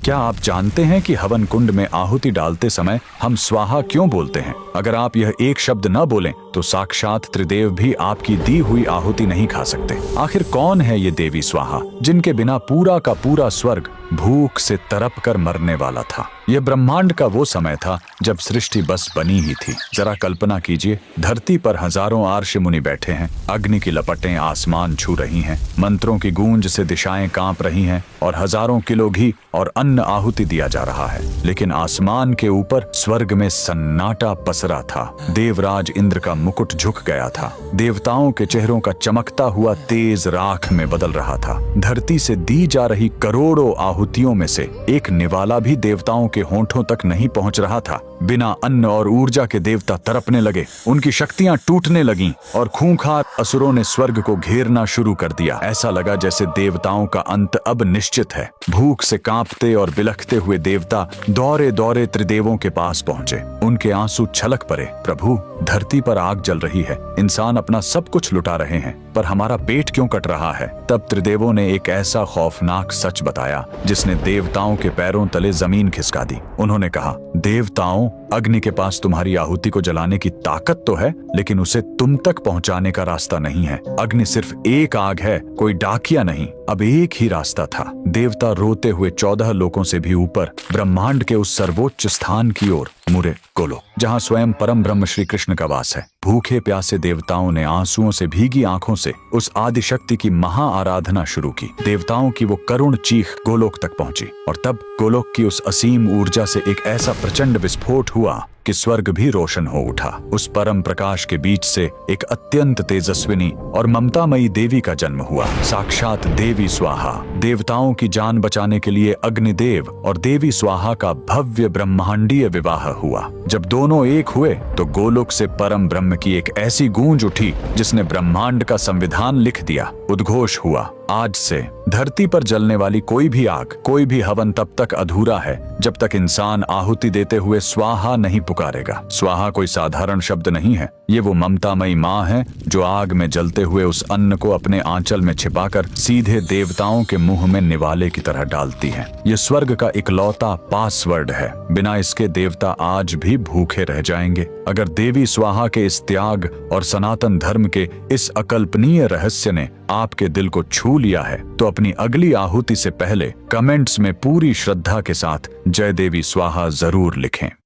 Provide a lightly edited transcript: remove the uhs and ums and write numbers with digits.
क्या आप जानते हैं कि हवन कुंड में आहुति डालते समय हम स्वाहा क्यों बोलते हैं? अगर आप यह एक शब्द न बोलें तो साक्षात त्रिदेव भी आपकी दी हुई आहुति नहीं खा सकते। आखिर कौन है ये देवी स्वाहा, जिनके बिना पूरा का पूरा स्वर्ग भूख से तड़प कर मरने वाला था? यह ब्रह्मांड का वो समय था जब सृष्टि बस बनी ही थी। जरा कल्पना कीजिए, धरती पर हजारों आर्ष मुनि बैठे हैं, अग्नि की लपटें आसमान छू रही हैं, मंत्रों की गूंज से दिशाएं कांप रही हैं और हजारों किलो घी और अन्न आहुति दिया जा रहा है। लेकिन आसमान के ऊपर स्वर्ग में सन्नाटा पसरा था। देवराज इंद्र का मुकुट झुक गया था। देवताओं के चेहरों का चमकता हुआ तेज राख में बदल रहा था। धरती से दी जा रही करोड़ों आहुतियों में से एक निवाला भी देवताओं के होंठों तक नहीं पहुंच रहा था। बिना अन्न और ऊर्जा के देवता तड़पने लगे, उनकी शक्तियां टूटने लगीं और खूंखार असुरों ने स्वर्ग को घेरना शुरू कर दिया। ऐसा लगा जैसे देवताओं का अंत अब निश्चित है। भूख से कांपते और बिलखते हुए देवता दौड़े दौड़े त्रिदेवों के पास पहुंचे। उनके आंसू छलक पड़े। प्रभु, धरती पर आग जल रही है, इंसान अपना सब कुछ लुटा रहे हैं, पर हमारा पेट क्यों कट रहा है? तब त्रिदेवों ने एक ऐसा खौफनाक सच बताया जिसने देवताओं के पैरों तले जमीन खिसका दी। उन्होंने कहा, देवताओं, अग्नि के पास तुम्हारी आहुति को जलाने की ताकत तो है, लेकिन उसे तुम तक पहुंचाने का रास्ता नहीं है। अग्नि सिर्फ एक आग है, कोई डाकिया नहीं। अब एक ही रास्ता था। देवता रोते हुए 14 लोकों से भी ऊपर ब्रह्मांड के उस सर्वोच्च स्थान की ओर मुड़े, गोलोक, जहां स्वयं परम ब्रह्म श्री कृष्ण का वास है। भूखे प्यासे देवताओं ने आंसुओं से भीगी आंखों से उस आदिशक्ति की महा आराधना शुरू की। देवताओं की वो करुण चीख गोलोक तक पहुंची और तब गोलोक की उस असीम ऊर्जा से एक ऐसा प्रचंड विस्फोट हुआ कि स्वर्ग भी रोशन हो उठा। उस परम प्रकाश के बीच से एक अत्यंत तेजस्विनी और ममतामयी देवी का जन्म हुआ। साक्षात देवी स्वाहा। देवताओं की जान बचाने के लिए अग्निदेव और देवी स्वाहा का भव्य ब्रह्मांडीय विवाह हुआ। जब दोनों एक हुए तो गोलोक से परम ब्रह्म की एक ऐसी गूंज उठी जिसने ब्रह्मांड का संविधान लिख दिया। उद्घोष हुआ, आज से धरती पर जलने वाली कोई भी आग, कोई भी हवन तब तक अधूरा है जब तक इंसान आहुति देते हुए स्वाहा नहीं पुकारेगा। स्वाहा कोई साधारण शब्द नहीं है, ये वो ममतामयी माँ है जो आग में जलते हुए उस अन्न को अपने आंचल में छिपाकर सीधे देवताओं के मुंह में निवाले की तरह डालती है। ये स्वर्ग का इकलौता पासवर्ड है। बिना इसके देवता आज भी भूखे रह जाएंगे। अगर देवी स्वाहा के इस त्याग और सनातन धर्म के इस अकल्पनीय रहस्य ने आपके दिल को छू लिया है तो अपनी अगली आहुति से पहले कमेंट्स में पूरी श्रद्धा के साथ जय देवी स्वाहा जरूर लिखें।